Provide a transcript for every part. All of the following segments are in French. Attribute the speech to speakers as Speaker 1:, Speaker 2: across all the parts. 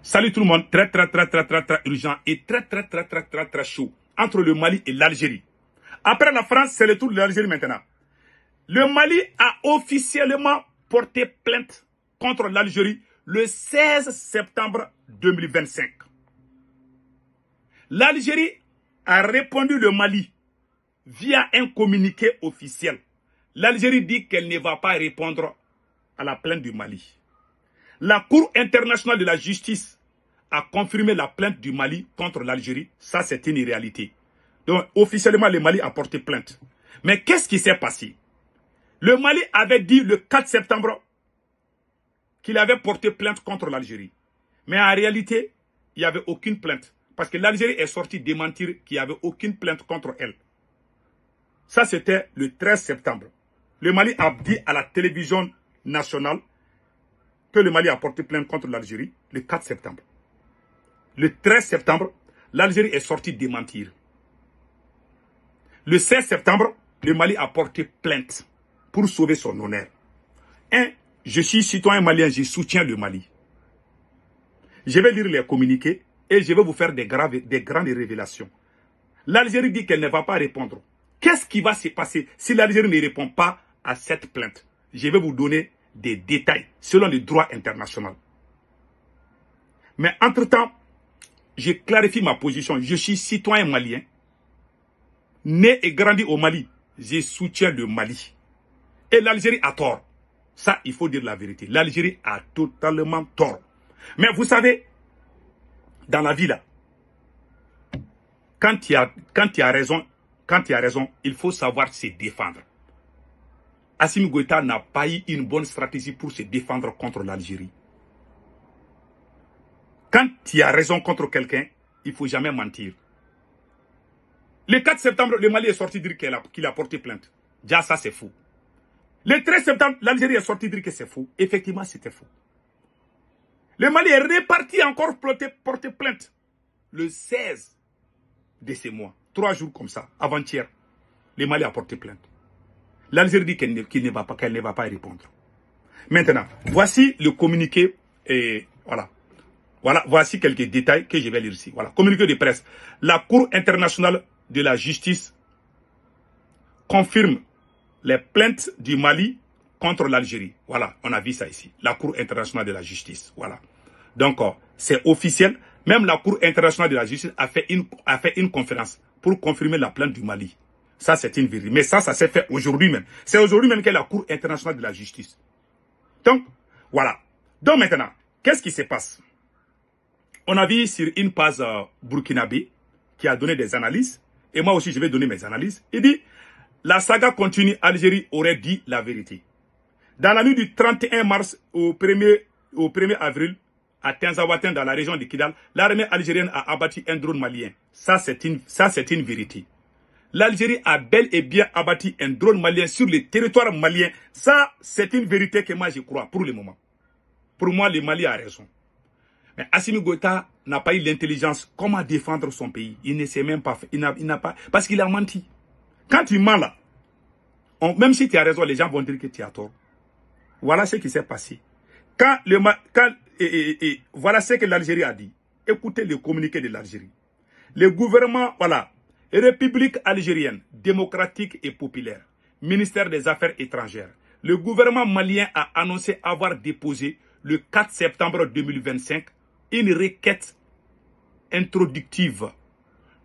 Speaker 1: Salut tout le monde, très urgent et très chaud entre le Mali et l'Algérie. Après la France, c'est le tour de l'Algérie maintenant. Le Mali a officiellement porté plainte contre l'Algérie le 16 septembre 2025. L'Algérie a répondu le Mali via un communiqué officiel. L'Algérie dit qu'elle ne va pas répondre à la plainte du Mali. La Cour internationale de la justice a confirmé la plainte du Mali contre l'Algérie. Ça, c'est une réalité. Donc, officiellement, le Mali a porté plainte. Mais qu'est-ce qui s'est passé? Le Mali avait dit le 4 septembre qu'il avait porté plainte contre l'Algérie. Mais en réalité, il n'y avait aucune plainte. Parce que l'Algérie est sortie démentir qu'il n'y avait aucune plainte contre elle. Ça, c'était le 13 septembre. Le Mali a dit à la télévision nationale que le Mali a porté plainte contre l'Algérie le 4 septembre. Le 13 septembre, l'Algérie est sortie démentir. Le 16 septembre, le Mali a porté plainte pour sauver son honneur. Je suis citoyen malien, je soutiens le Mali. Je vais lire les communiqués et je vais vous faire des grandes révélations. L'Algérie dit qu'elle ne va pas répondre. Qu'est-ce qui va se passer si l'Algérie ne répond pas à cette plainte? Je vais vous donner des détails selon le droit international. Mais entre-temps, je clarifie ma position. Je suis citoyen malien, né et grandi au Mali. Je soutiens le Mali. Et l'Algérie a tort. Ça, il faut dire la vérité. L'Algérie a totalement tort. Mais vous savez, dans la vie là, quand il y a raison, il faut savoir se défendre. Assimi Goïta n'a pas eu une bonne stratégie pour se défendre contre l'Algérie. Quand il y a raison contre quelqu'un, il ne faut jamais mentir. Le 4 septembre, le Mali est sorti dire qu'il a porté plainte. Déjà, ça, c'est faux. Le 13 septembre, l'Algérie est sorti dire que c'est faux. Effectivement, c'était faux. Le Mali est reparti encore porter plainte. Le 16 de ce mois, 3 jours comme ça, avant-hier, le Mali a porté plainte. L'Algérie dit qu'elle ne va pas répondre. Maintenant, voici le communiqué et voilà. Voici quelques détails que je vais lire ici. Voilà, communiqué de presse. La Cour internationale de la justice confirme les plaintes du Mali contre l'Algérie. Voilà, on a vu ça ici. La Cour internationale de la justice. Voilà. Donc, c'est officiel. Même la Cour internationale de la justice a fait une conférence pour confirmer la plainte du Mali. Ça, c'est une vérité. Mais ça s'est fait aujourd'hui même. C'est aujourd'hui même qu'il y a la Cour internationale de la justice. Donc, voilà. Donc maintenant, qu'est-ce qui se passe? On a vu sur une page burkinabé qui a donné des analyses. Et moi aussi, je vais donner mes analyses. Il dit, la saga continue, Algérie aurait dit la vérité. Dans la nuit du 31 mars au 1er avril, à Tinzaouaten, dans la région de Kidal, l'armée algérienne a abattu un drone malien. Ça, c'est une vérité. L'Algérie a bel et bien abattu un drone malien sur le territoire malien. Ça, c'est une vérité que moi, je crois, pour le moment. Pour moi, le Mali a raison. Mais Assimi Goïta n'a pas eu l'intelligence. Comment défendre son pays? Il ne sait même pas. Il n'a pas. Parce qu'il a menti. Quand tu mens là, même si tu as raison, les gens vont dire que tu as tort. Voilà ce qui s'est passé. Voilà ce que l'Algérie a dit. Écoutez le communiqué de l'Algérie. Le gouvernement, voilà, République algérienne, démocratique et populaire, ministère des Affaires étrangères. Le gouvernement malien a annoncé avoir déposé le 4 septembre 2025 une requête introductive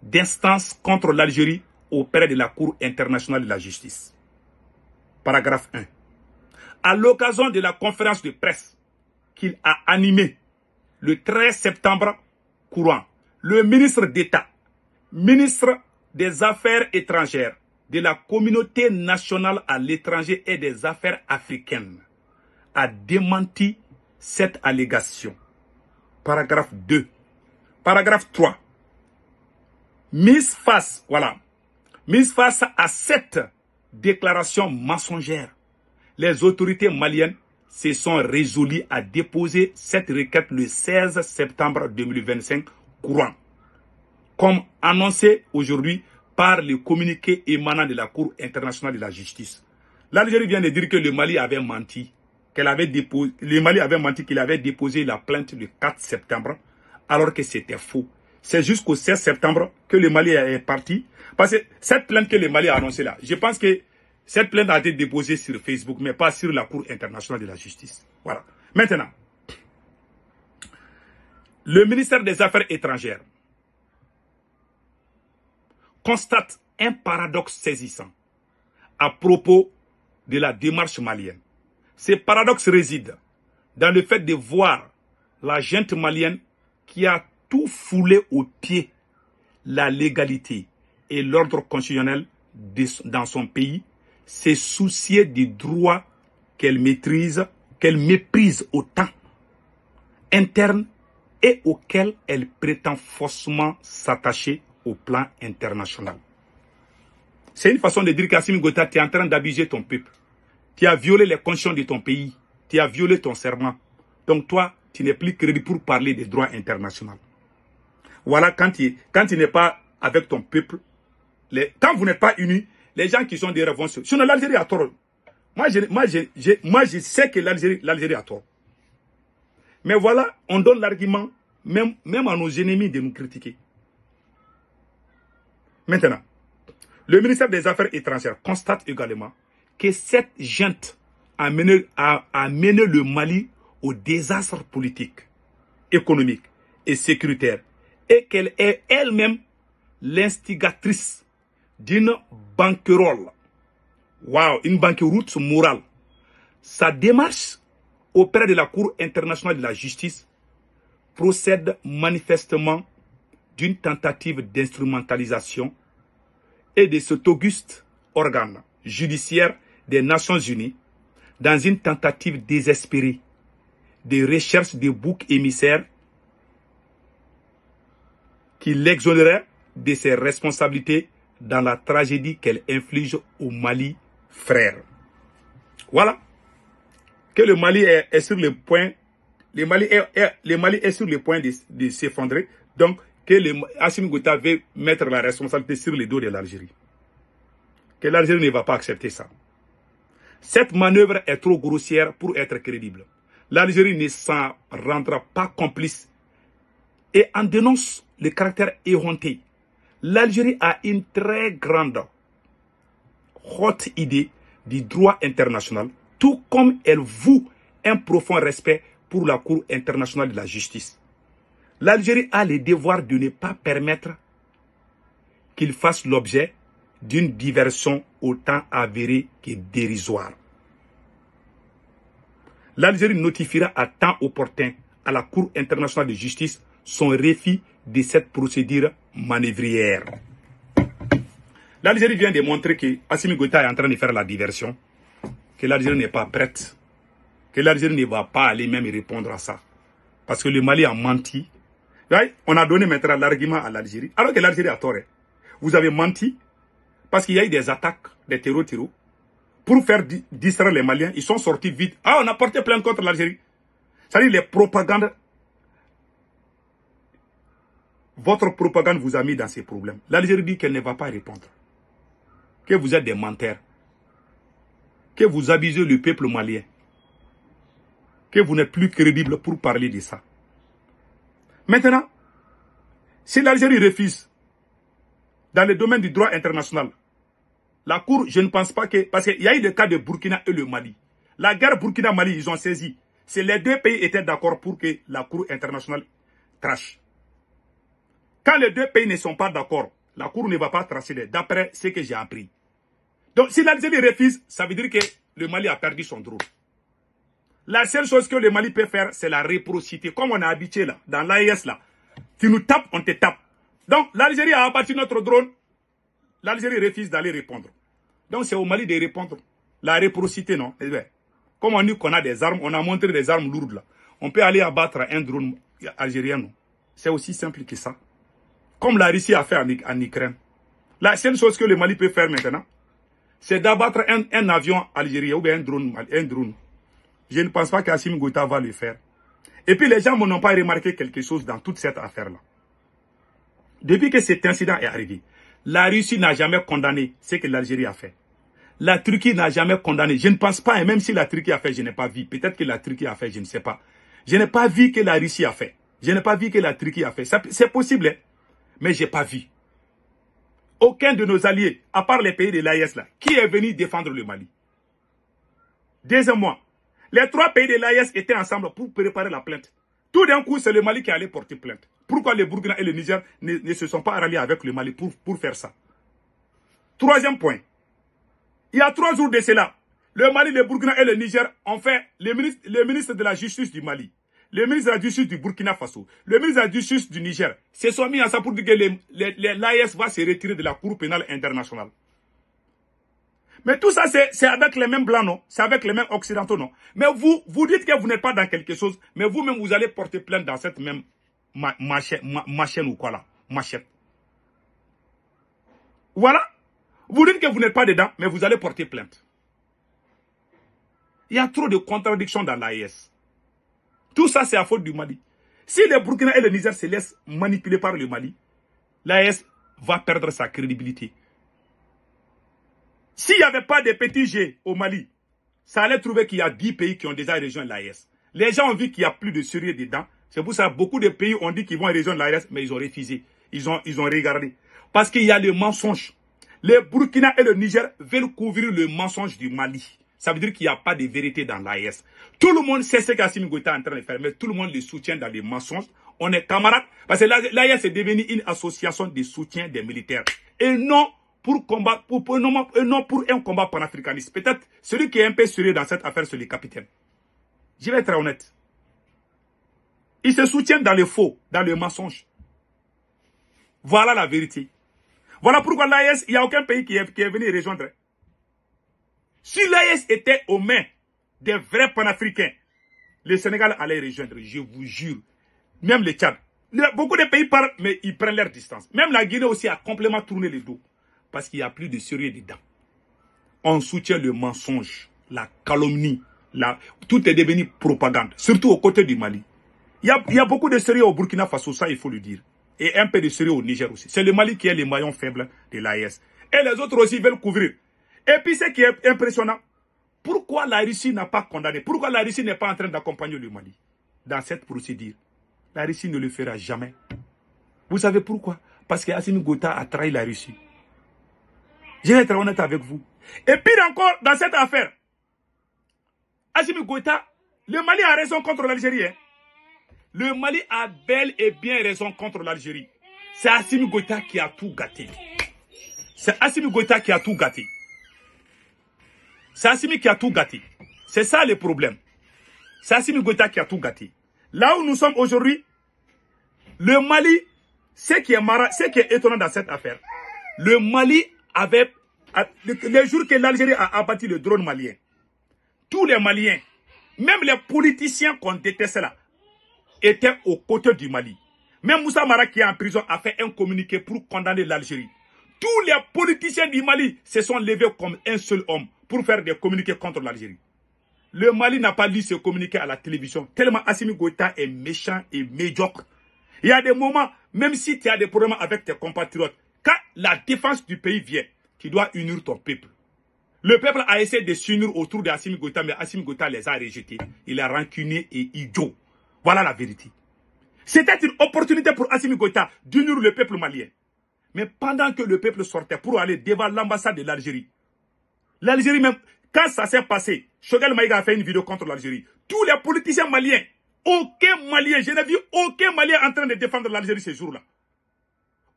Speaker 1: d'instance contre l'Algérie auprès de la Cour internationale de la justice. Paragraphe 1. À l'occasion de la conférence de presse qu'il a animée le 13 septembre courant, le ministre d'État, ministre des Affaires étrangères, de la communauté nationale à l'étranger et des affaires africaines, a démenti cette allégation. Paragraphe 2. Paragraphe 3. Mise face à cette déclaration mensongère, les autorités maliennes se sont résolues à déposer cette requête le 16 septembre 2025 courant, comme annoncé aujourd'hui par le communiqué émanant de la Cour internationale de la justice. L'Algérie vient de dire que le Mali avait menti, qu'il avait déposé la plainte le 4 septembre alors que c'était faux. C'est jusqu'au 16 septembre que le Mali est parti. Parce que cette plainte que le Mali a annoncée là, je pense que cette plainte a été déposée sur Facebook, mais pas sur la Cour internationale de la justice. Voilà. Maintenant, le ministère des Affaires étrangères constate un paradoxe saisissant à propos de la démarche malienne. Ce paradoxe réside dans le fait de voir la junte malienne qui a tout foulé aux pieds la légalité et l'ordre constitutionnel dans son pays, se soucier des droits qu'elle maîtrise, qu'elle méprise autant, internes et auxquels elle prétend faussement s'attacher au plan international. C'est une façon de dire qu'Assimi Goïta, tu es en train d'abuser ton peuple. Tu as violé les conditions de ton pays. Tu as violé ton serment. Donc toi, tu n'es plus crédible pour parler des droits internationaux. Voilà, quand tu n'es pas avec ton peuple, quand vous n'êtes pas unis, les gens qui sont derrière vont se... Sinon, l'Algérie a tort. Moi, je sais que l'Algérie a tort. Mais voilà, on donne l'argument, même à nos ennemis, de nous critiquer. Maintenant, le ministère des Affaires étrangères constate également que cette junte a mené le Mali au désastre politique, économique et sécuritaire, et qu'elle est elle-même l'instigatrice d'une banquerolle. Waouh, une banqueroute morale. Sa démarche auprès de la Cour internationale de la justice procède manifestement d'une tentative d'instrumentalisation et de cet auguste organe judiciaire des Nations Unies dans une tentative désespérée de recherche de boucs émissaires qui l'exonéraient de ses responsabilités dans la tragédie qu'elle inflige au Mali frère. Voilà. Que le Mali est sur le point, le Mali est sur le point de s'effondrer. Donc, que Assimi Goïta veut mettre la responsabilité sur les dos de l'Algérie. Que l'Algérie ne va pas accepter ça. Cette manœuvre est trop grossière pour être crédible. L'Algérie ne s'en rendra pas complice et en dénonce le caractère éhonté. L'Algérie a une très grande, haute idée du droit international, tout comme elle voue un profond respect pour la Cour internationale de la justice. L'Algérie a le devoir de ne pas permettre qu'il fasse l'objet d'une diversion autant avérée que dérisoire. L'Algérie notifiera à temps opportun à la Cour internationale de justice son refus de cette procédure manœuvrière. L'Algérie vient de montrer que Assimi Goïta est en train de faire la diversion, que l'Algérie n'est pas prête, que l'Algérie ne va pas aller même répondre à ça. Parce que le Mali a menti. On a donné maintenant l'argument à l'Algérie, alors que l'Algérie a tort. Vous avez menti parce qu'il y a eu des attaques, des terreaux, pour faire distraire les Maliens. Ils sont sortis vite. Ah, on a porté plainte contre l'Algérie. C'est-à-dire les propagandes. Votre propagande vous a mis dans ces problèmes. L'Algérie dit qu'elle ne va pas répondre. Que vous êtes des menteurs. Que vous abusez le peuple malien. Que vous n'êtes plus crédible pour parler de ça. Maintenant, si l'Algérie refuse, dans le domaine du droit international, la Cour, je ne pense pas que... Parce qu'il y a eu le cas de Burkina et le Mali. La guerre Burkina-Mali, ils ont saisi. C'est les deux pays étaient d'accord pour que la Cour internationale trache. Quand les deux pays ne sont pas d'accord, la Cour ne va pas tracer d'après ce que j'ai appris. Donc, si l'Algérie refuse, ça veut dire que le Mali a perdu son drone. La seule chose que le Mali peut faire, c'est la réciprocité. Comme on a habitué là, dans l'AES là. Tu nous tapes, on te tape. Donc, l'Algérie a abattu notre drone. L'Algérie refuse d'aller répondre. Donc, c'est au Mali de répondre. La réciprocité, non. Comme on dit qu'on a des armes, on a montré des armes lourdes là. On peut aller abattre un drone algérien, non. C'est aussi simple que ça. Comme la Russie a fait en Ukraine. La seule chose que le Mali peut faire maintenant, c'est d'abattre un avion algérien ou bien un drone. Je ne pense pas qu'Assimi Goïta va le faire. Et puis les gens n'ont pas remarqué quelque chose dans toute cette affaire-là. Depuis que cet incident est arrivé, la Russie n'a jamais condamné ce que l'Algérie a fait. La Turquie n'a jamais condamné. Je ne pense pas, et même si la Turquie a fait, je n'ai pas vu. Peut-être que la Turquie a fait, je ne sais pas. Je n'ai pas vu que la Russie a fait. Je n'ai pas vu que la Turquie a fait. C'est possible, hein? Mais je n'ai pas vu. Aucun de nos alliés, à part les pays de l'AES là, qui est venu défendre le Mali. Deuxièmement, les 3 pays de l'AES étaient ensemble pour préparer la plainte. Tout d'un coup, c'est le Mali qui allait porter plainte. Pourquoi le Burkina et le Niger ne se sont pas ralliés avec le Mali pour faire ça? Troisième point. Il y a 3 jours de cela, le Mali, le Burkina et le Niger ont fait le ministre de la Justice du Mali, le ministre de la Justice du Burkina Faso, le ministre de la Justice du Niger, se sont mis ensemble pour dire que l'AES va se retirer de la Cour pénale internationale. Mais tout ça, c'est avec les mêmes blancs, non? C'est avec les mêmes occidentaux, non? Mais vous dites que vous n'êtes pas dans quelque chose, mais vous-même, vous allez porter plainte dans cette même machine ou quoi là? Machette. Voilà. Vous dites que vous n'êtes pas dedans, mais vous allez porter plainte. Il y a trop de contradictions dans l'AES. Tout ça, c'est à faute du Mali. Si le Burkina et le Niger se laissent manipuler par le Mali, l'AES va perdre sa crédibilité. S'il n'y avait pas de petits G au Mali, ça allait trouver qu'il y a 10 pays qui ont déjà rejoint l'AES. Les gens ont vu qu'il n'y a plus de sérieux dedans. C'est pour ça que beaucoup de pays ont dit qu'ils vont rejoindre l'AES, mais ils ont refusé. Ils ont regardé. Parce qu'il y a le mensonge. Le Burkina et le Niger veulent couvrir le mensonge du Mali. Ça veut dire qu'il n'y a pas de vérité dans l'AES. Tout le monde sait ce qu'Assimi Goïta est en train de faire, mais tout le monde le soutient dans les mensonges. On est camarades. Parce que l'AES est devenue une association de soutien des militaires. Et non pour combattre, non pour un combat panafricaniste. Peut-être celui qui est un peu sérieux dans cette affaire, c'est le capitaine. Je vais être honnête. Ils se soutiennent dans le faux, dans le mensonge. Voilà la vérité. Voilà pourquoi l'AES, il n'y a aucun pays qui est venu rejoindre. Si l'AES était aux mains des vrais panafricains, le Sénégal allait rejoindre, je vous jure. Même le Tchad. Beaucoup de pays parlent, mais ils prennent leur distance. Même la Guinée aussi a complètement tourné le dos. Parce qu'il n'y a plus de sérieux dedans. On soutient le mensonge, la calomnie. Tout est devenu propagande. Surtout aux côtés du Mali. Il y a beaucoup de sérieux au Burkina Faso, ça il faut le dire. Et un peu de sérieux au Niger aussi. C'est le Mali qui est le maillon faible de l'AES. Et les autres aussi veulent couvrir. Et puis ce qui est impressionnant, pourquoi la Russie n'a pas condamné? Pourquoi la Russie n'est pas en train d'accompagner le Mali dans cette procédure? La Russie ne le fera jamais. Vous savez pourquoi? Parce qu'Assimi Goïta a trahi la Russie. Je vais être honnête avec vous. Et pire encore, dans cette affaire, Assimi Goïta, le Mali a raison contre l'Algérie. Hein? Le Mali a bel et bien raison contre l'Algérie. C'est Assimi Goïta qui a tout gâté. C'est Assimi Goïta qui a tout gâté. C'est Assimi qui a tout gâté. C'est ça le problème. C'est Assimi Goïta qui a tout gâté. Là où nous sommes aujourd'hui, le Mali, ce qui est étonnant dans cette affaire, le Mali avait, les jours que l'Algérie a abattu le drone malien, tous les Maliens, même les politiciens qu'on détestait là, étaient aux côtés du Mali. Même Moussa Mara qui est en prison a fait un communiqué pour condamner l'Algérie. Tous les politiciens du Mali se sont levés comme un seul homme pour faire des communiqués contre l'Algérie. Le Mali n'a pas lu ce communiqué à la télévision, tellement Assimi Goïta est méchant et médiocre. Il y a des moments, même si tu as des problèmes avec tes compatriotes, quand la défense du pays vient, tu dois unir ton peuple. Le peuple a essayé de s'unir autour d'Assimi Goïta, mais Assimi Goïta les a rejetés. Il est rancunier et idiot. Voilà la vérité. C'était une opportunité pour Assimi Goïta d'unir le peuple malien. Mais pendant que le peuple sortait pour aller devant l'ambassade de l'Algérie, l'Algérie même, quand ça s'est passé, Choguel Maïga a fait une vidéo contre l'Algérie. Tous les politiciens maliens, aucun Malien, je n'ai vu aucun Malien en train de défendre l'Algérie ces jours-là.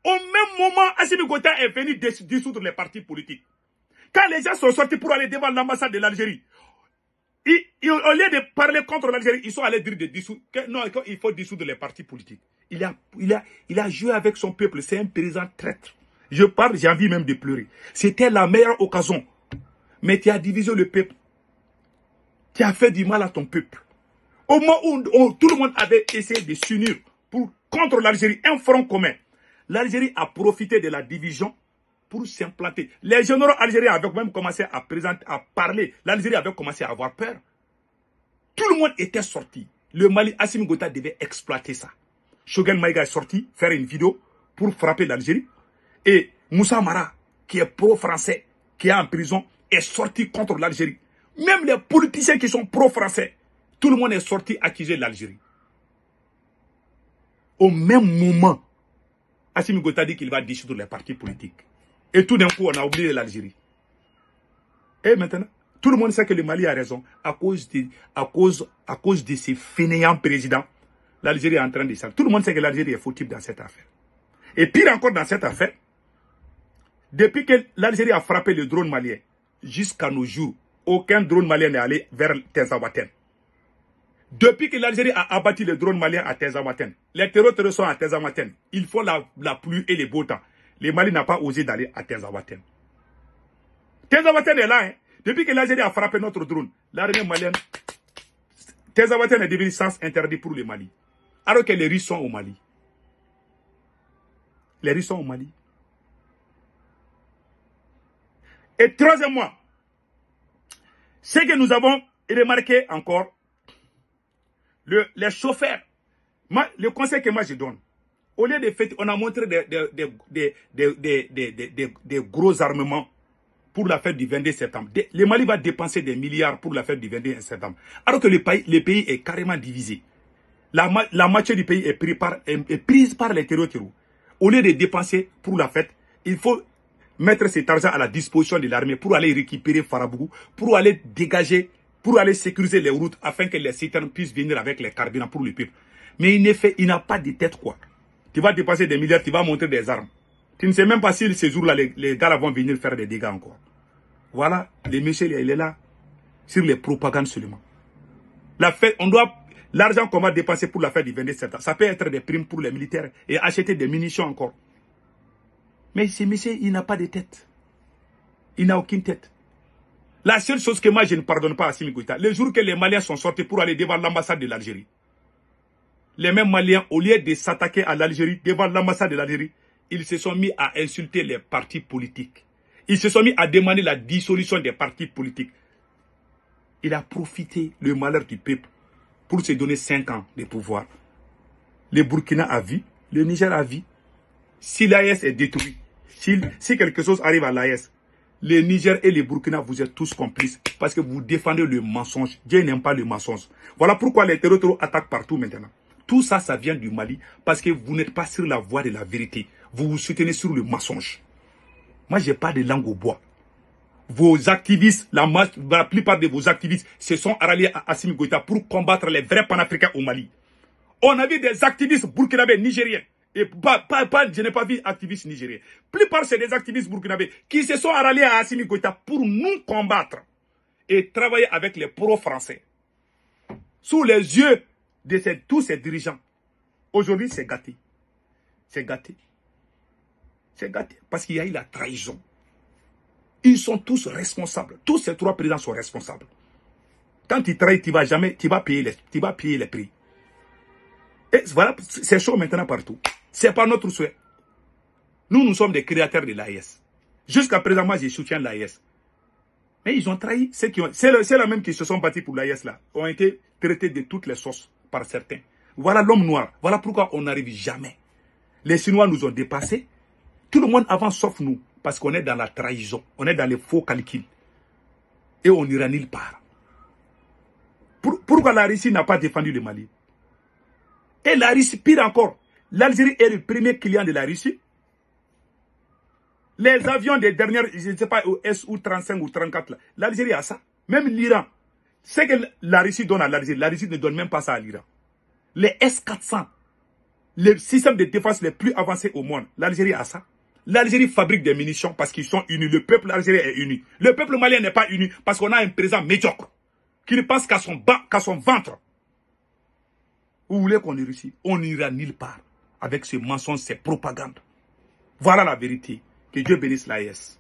Speaker 1: Au même moment, Assimi Goïta est venu dissoudre les partis politiques. Quand les gens sont sortis pour aller devant l'ambassade de l'Algérie, au lieu de parler contre l'Algérie, ils sont allés dire non, il faut dissoudre les partis politiques. Il a joué avec son peuple, c'est un président traître. Je parle, j'ai envie même de pleurer. C'était la meilleure occasion. Mais tu as divisé le peuple. Tu as fait du mal à ton peuple. Au moment où tout le monde avait essayé de s'unir contre l'Algérie, un front commun, l'Algérie a profité de la division pour s'implanter. Les généraux algériens avaient même commencé à parler. L'Algérie avait commencé à avoir peur. Tout le monde était sorti. Le Mali, Assimi Goïta devait exploiter ça. Choguel Maïga est sorti, faire une vidéo pour frapper l'Algérie. Et Moussa Mara, qui est pro-français, qui est en prison, est sorti contre l'Algérie. Même les politiciens qui sont pro-français, tout le monde est sorti accuser l'Algérie. Au même moment, Assimi Goïta dit qu'il va dissoudre les partis politiques. Et tout d'un coup, on a oublié l'Algérie. Et maintenant, tout le monde sait que le Mali a raison. À cause de ces fainéants présidents, l'Algérie est en train de ça. Tout le monde sait que l'Algérie est fautive dans cette affaire. Et pire encore dans cette affaire, depuis que l'Algérie a frappé le drone malien, jusqu'à nos jours, aucun drone malien n'est allé vers Tezawaten. Depuis que l'Algérie a abattu le drone malien à Tezawaten, les terroristes sont à Tezawaten. Ils font la pluie et les beaux temps. Le Mali n'a pas osé d'aller à Tezawaten. Tezawaten est là. Hein. Depuis que l'Algérie a frappé notre drone, l'armée malienne, Tezawaten est devenu sens interdit pour le Mali. Alors que les Russes sont au Mali. Les Russes sont au Mali. Et troisièmement, ce que nous avons remarqué encore, les chauffeurs, le conseil que moi je donne, au lieu de faire, on a montré des gros armements pour la fête du 22 septembre. Le Mali va dépenser des milliards pour la fête du 21 septembre. Alors que le pays est carrément divisé. La moitié du pays est prise par les terroristes. Au lieu de dépenser pour la fête, il faut mettre cet argent à la disposition de l'armée pour aller récupérer Farabougou, pour aller dégager, pour aller sécuriser les routes afin que les citernes puissent venir avec les carburants pour le peuple. Mais il n'a pas de tête quoi. Tu vas dépenser des milliards, tu vas monter des armes. Tu ne sais même pas si ces jours-là, les gars vont venir faire des dégâts encore. Voilà, le monsieur, il est là, sur les propagandes seulement. La fête, l'argent qu'on va dépenser pour la fête du 22 septembre, ça peut être des primes pour les militaires et acheter des munitions encore. Mais ce monsieur, il n'a pas de tête. Il n'a aucune tête. La seule chose que moi, je ne pardonne pas à Assimi Goïta, le jour que les Maliens sont sortis pour aller devant l'ambassade de l'Algérie, les mêmes Maliens, au lieu de s'attaquer à l'Algérie, devant l'ambassade de l'Algérie, ils se sont mis à insulter les partis politiques. Ils se sont mis à demander la dissolution des partis politiques. Il a profité le malheur du peuple pour se donner 5 ans de pouvoir. Le Burkina a vu, le Niger a vu. Si l'AES est détruit, si quelque chose arrive à l'AES, le Niger et le Burkina, vous êtes tous complices parce que vous défendez le mensonge. Dieu n'aime pas le mensonge. Voilà pourquoi les terroristes attaquent partout maintenant. Tout ça, ça vient du Mali parce que vous n'êtes pas sur la voie de la vérité. Vous vous soutenez sur le mensonge. Moi, je n'ai pas de langue au bois. Vos activistes, la plupart de vos activistes se sont ralliés à Assimi Goïta pour combattre les vrais panafricains au Mali. On a vu des activistes burkinabés nigériens. Et je n'ai pas vu activistes nigériens. Plupart, c'est des activistes burkinabés qui se sont ralliés à Assimi Goïta pour nous combattre et travailler avec les pro-français. Sous les yeux de tous ces dirigeants. Aujourd'hui, c'est gâté. C'est gâté. C'est gâté. Parce qu'il y a eu la trahison. Ils sont tous responsables. Tous ces 3 présidents sont responsables. Quand tu trahis, tu vas payer les prix. Et voilà, c'est chaud maintenant partout. C'est pas notre souhait. Nous sommes des créateurs de l'AES. Jusqu'à présent, moi, je soutiens l'AES. Mais ils ont trahi. C'est la même qui se sont battus pour l'AES là. Ont été traités de toutes les sauces par certains. Voilà l'homme noir. Voilà pourquoi on n'arrive jamais. Les Chinois nous ont dépassés. Tout le monde avance sauf nous. Parce qu'on est dans la trahison. On est dans les faux calculs. Et on n'ira nulle part. Pourquoi la Russie n'a pas défendu le Mali? Et la Russie, pire encore, l'Algérie est le premier client de la Russie. Les avions des dernières, je ne sais pas, SU-35 ou 34, l'Algérie a ça. Même l'Iran. Ce que la Russie donne à l'Algérie, la Russie ne donne même pas ça à l'Iran. Les S-400, le système de défense les plus avancés au monde, l'Algérie a ça. L'Algérie fabrique des munitions parce qu'ils sont unis. Le peuple algérien est uni. Le peuple malien n'est pas uni parce qu'on a un président médiocre qui ne pense qu'à son ventre. Vous voulez qu'on réussisse? On n'ira nulle part avec ce mensonge, ces propagandes. Voilà la vérité. Que Dieu bénisse l'AES.